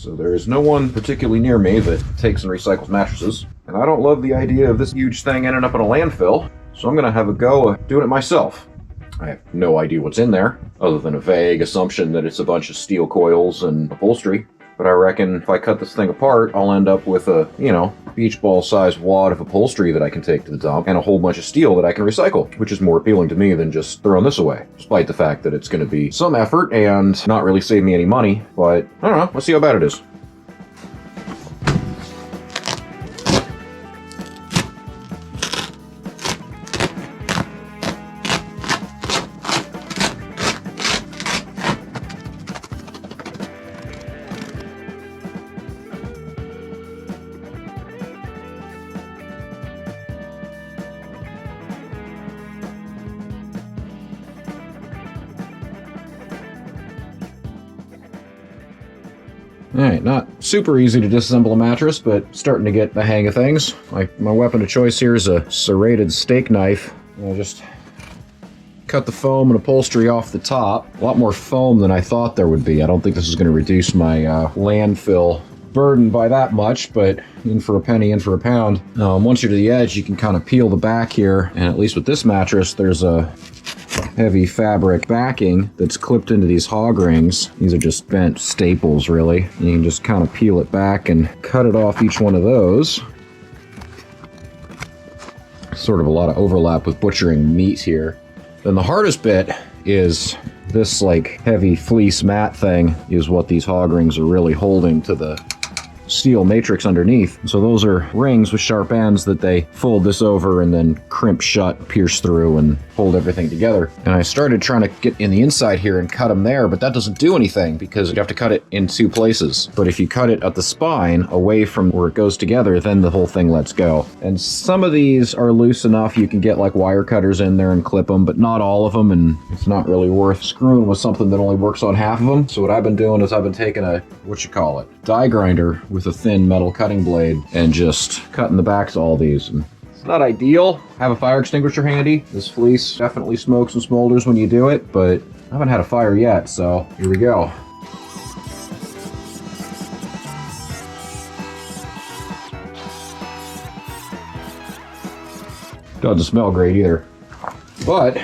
So there is no one particularly near me that takes and recycles mattresses. And I don't love the idea of this huge thing ending up in a landfill, so I'm gonna have a go at doing it myself. I have no idea what's in there, other than a vague assumption that it's a bunch of steel coils and upholstery. But I reckon if I cut this thing apart, I'll end up with a, beach ball sized wad of upholstery that I can take to the dump and a whole bunch of steel that I can recycle, which is more appealing to me than just throwing this away, despite the fact that it's going to be some effort and not really save me any money. But I don't know, let's see how bad it is. Alright, not super easy to disassemble a mattress, but starting to get the hang of things. My weapon of choice here is a serrated steak knife. I'll just cut the foam and upholstery off the top. A lot more foam than I thought there would be. I don't think this is going to reduce my landfill burden by that much, but in for a penny, in for a pound. Once you're to the edge, you can kind of peel the back here, and at least with this mattress, there's a heavy fabric backing that's clipped into these hog rings. These are just bent staples, really. And you can just kind of peel it back and cut it off each one of those. Sort of a lot of overlap with butchering meat here. Then the hardest bit is this heavy fleece mat thing is what these hog rings are really holding to the steel matrix underneath. So those are rings with sharp ends that they fold this over and then crimp shut, pierce through, and hold everything together. And I started trying to get in the inside here and cut them there, but that doesn't do anything because you have to cut it in two places. But if you cut it at the spine away from where it goes together, then the whole thing lets go. And some of these are loose enough you can get wire cutters in there and clip them, but not all of them, and it's not really worth screwing with something that only works on half of them. So what I've been doing is I've been taking a, die grinder with a thin metal cutting blade and just cutting the backs of all these. And it's not ideal. Have a fire extinguisher handy. This fleece definitely smokes and smolders when you do it, but I haven't had a fire yet, so here we go. Doesn't smell great either, but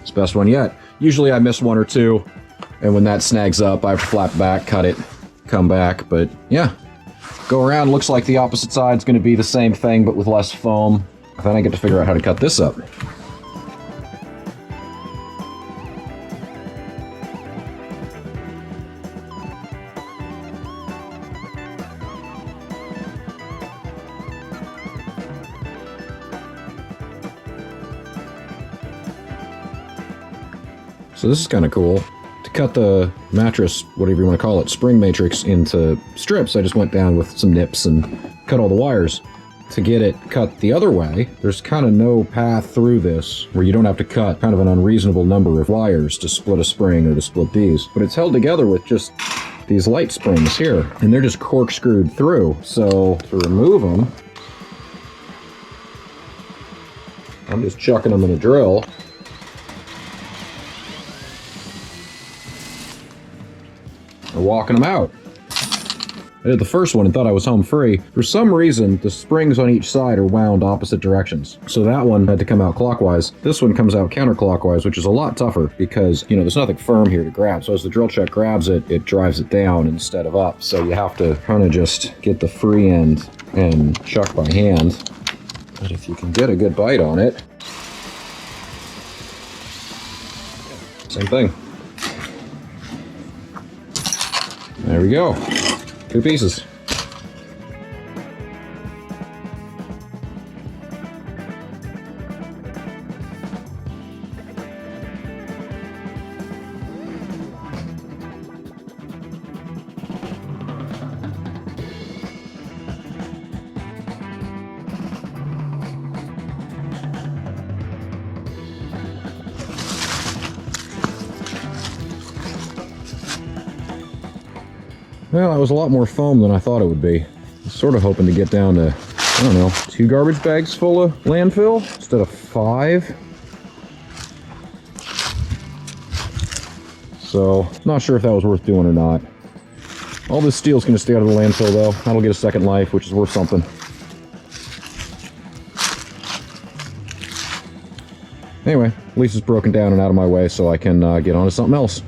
it's the best one yet. Usually I miss one or two, and when that snags up, I have to flap back, cut it, come back. But yeah, go around. Looks like the opposite side's going to be the same thing, but with less foam. Then I get to figure out how to cut this up. So this is kind of cool. To cut the mattress, whatever you want to call it, spring matrix into strips, I just went down with some nips and cut all the wires. To get it cut the other way, there's kind of no path through this where you don't have to cut kind of an unreasonable number of wires to split a spring or to split these. But it's held together with just these light springs here, and they're just corkscrewed through. So to remove them, I'm just chucking them in a drill. And walking them out. I did the first one and thought I was home free. For some reason, the springs on each side are wound opposite directions. So that one had to come out clockwise. This one comes out counterclockwise, which is a lot tougher because, there's nothing firm here to grab. So as the drill chuck grabs it, it drives it down instead of up. So you have to kind of just get the free end and chuck by hand. But if you can get a good bite on it, same thing. There we go. 2 pieces. Well, that was a lot more foam than I thought it would be. I was sort of hoping to get down to, 2 garbage bags full of landfill instead of 5. So, not sure if that was worth doing or not. All this steel's going to stay out of the landfill, though. That'll get a second life, which is worth something. Anyway, at least it's broken down and out of my way so I can get on to something else.